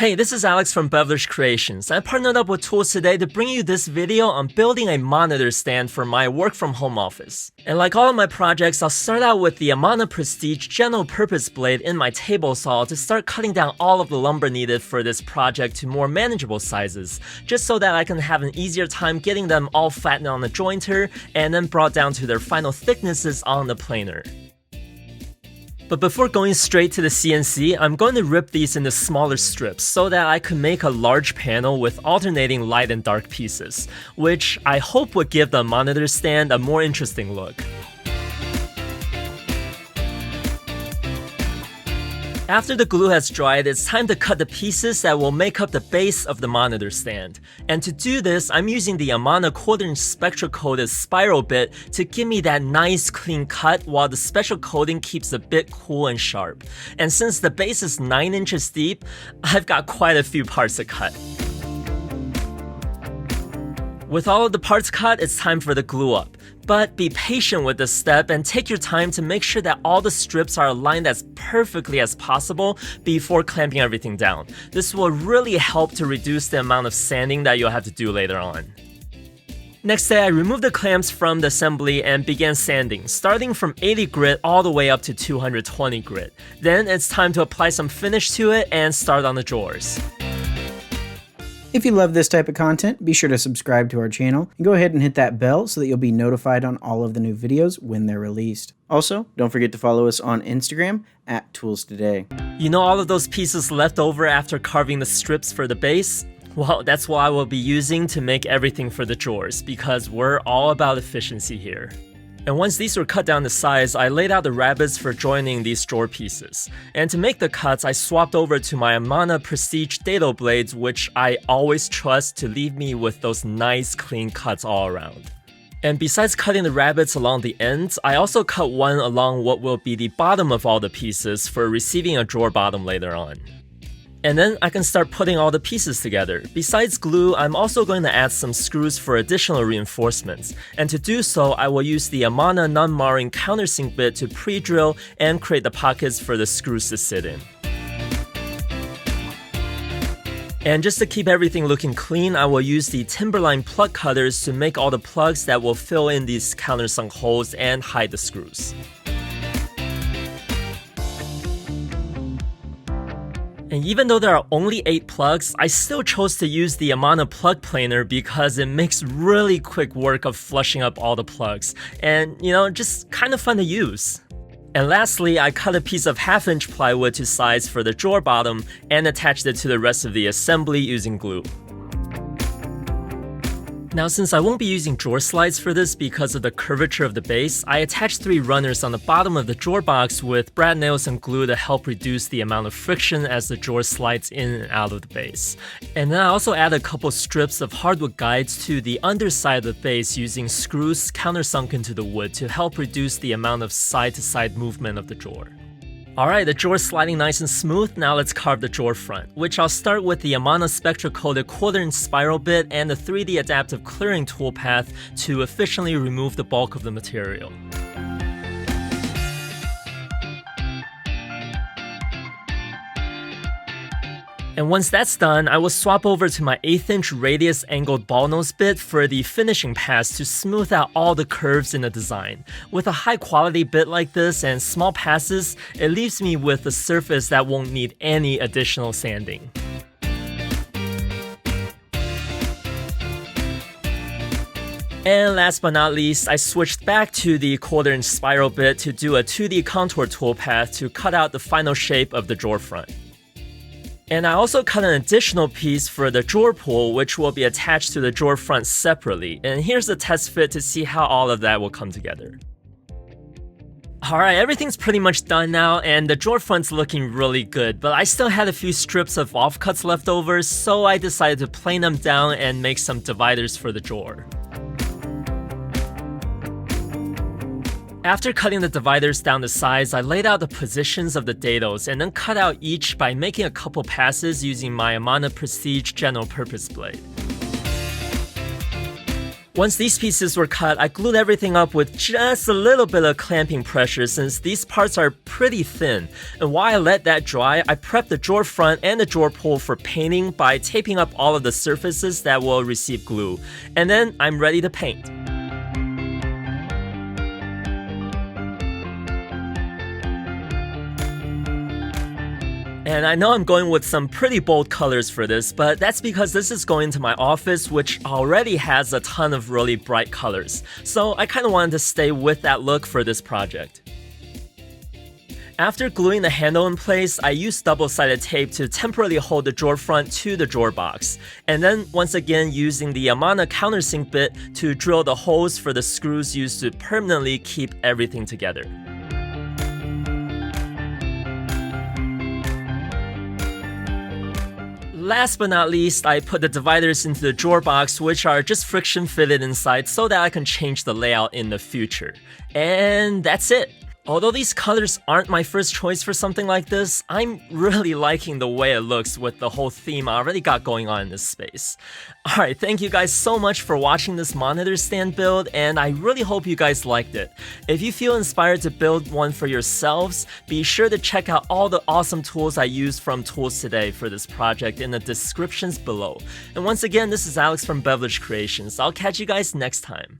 Hey, this is Alex from Beverage Creations. I partnered up with ToolsToday to bring you this video on building a monitor stand for my work-from-home office. And like all of my projects, I'll start out with the Amana Prestige general purpose blade in my table saw to start cutting down all of the lumber needed for this project to more manageable sizes, just so that I can have an easier time getting them all flattened on the jointer and then brought down to their final thicknesses on the planer. But before going straight to the CNC, I'm going to rip these into smaller strips so that I could make a large panel with alternating light and dark pieces, which I hope would give the monitor stand a more interesting look. After the glue has dried, it's time to cut the pieces that will make up the base of the monitor stand. And to do this, I'm using the Amana 1/4" Spektra coated spiral bit to give me that nice clean cut while the special coating keeps the bit cool and sharp. And since the base is 9 inches deep, I've got quite a few parts to cut. With all of the parts cut, it's time for the glue up. But be patient with this step and take your time to make sure that all the strips are aligned as perfectly as possible before clamping everything down. This will really help to reduce the amount of sanding that you'll have to do later on. Next day, I removed the clamps from the assembly and began sanding, starting from 80 grit all the way up to 220 grit. Then it's time to apply some finish to it and start on the drawers. If you love this type of content, be sure to subscribe to our channel and go ahead and hit that bell so that you'll be notified on all of the new videos when they're released. Also, don't forget to follow us on Instagram at ToolsToday. You know all of those pieces left over after carving the strips for the base? Well, that's what I will be using to make everything for the drawers, because we're all about efficiency here. And once these were cut down to size, I laid out the rabbets for joining these drawer pieces. And to make the cuts, I swapped over to my Amana Prestige dado blades, which I always trust to leave me with those nice clean cuts all around. And besides cutting the rabbets along the ends, I also cut one along what will be the bottom of all the pieces for receiving a drawer bottom later on. And then I can start putting all the pieces together. Besides glue, I'm also going to add some screws for additional reinforcements. And to do so, I will use the Amana non-marring Countersink bit to pre-drill and create the pockets for the screws to sit in. And just to keep everything looking clean, I will use the Timberline plug cutters to make all the plugs that will fill in these countersunk holes and hide the screws. And even though there are only 8 plugs, I still chose to use the Amana plug planer because it makes really quick work of flushing up all the plugs. And, just kind of fun to use. And lastly, I cut a piece of 1/2" plywood to size for the drawer bottom and attached it to the rest of the assembly using glue. Now, since I won't be using drawer slides for this because of the curvature of the base, I attached 3 runners on the bottom of the drawer box with brad nails and glue to help reduce the amount of friction as the drawer slides in and out of the base. And then I also add a couple strips of hardwood guides to the underside of the base using screws countersunk into the wood to help reduce the amount of side-to-side movement of the drawer. Alright, the drawer's sliding nice and smooth, now let's carve the drawer front, which I'll start with the Amana Spektra coated 1/4" spiral bit and the 3D adaptive clearing toolpath to efficiently remove the bulk of the material. And once that's done, I will swap over to my 1/8" radius angled ball nose bit for the finishing pass to smooth out all the curves in the design. With a high quality bit like this and small passes, it leaves me with a surface that won't need any additional sanding. And last but not least, I switched back to the 1/4" spiral bit to do a 2D contour toolpath to cut out the final shape of the drawer front. And I also cut an additional piece for the drawer pull, which will be attached to the drawer front separately. And here's the test fit to see how all of that will come together. Alright, everything's pretty much done now, and the drawer front's looking really good, but I still had a few strips of offcuts left over, so I decided to plane them down and make some dividers for the drawer. After cutting the dividers down to size, I laid out the positions of the dados and then cut out each by making a couple passes using my Amana Prestige general purpose blade. Once these pieces were cut, I glued everything up with just a little bit of clamping pressure since these parts are pretty thin. And while I let that dry, I prepped the drawer front and the drawer pull for painting by taping up all of the surfaces that will receive glue. And then I'm ready to paint. And I know I'm going with some pretty bold colors for this, but that's because this is going to my office, which already has a ton of really bright colors. So I kind of wanted to stay with that look for this project. After gluing the handle in place, I used double-sided tape to temporarily hold the drawer front to the drawer box. And then once again using the Amana Countersink bit to drill the holes for the screws used to permanently keep everything together. Last but not least, I put the dividers into the drawer box, which are just friction fitted inside so that I can change the layout in the future. And that's it. Although these colors aren't my first choice for something like this, I'm really liking the way it looks with the whole theme I already got going on in this space. Alright, thank you guys so much for watching this monitor stand build, and I really hope you guys liked it. If you feel inspired to build one for yourselves, be sure to check out all the awesome tools I used from ToolsToday for this project in the descriptions below. And once again, this is Alex from Beverage Creations. I'll catch you guys next time.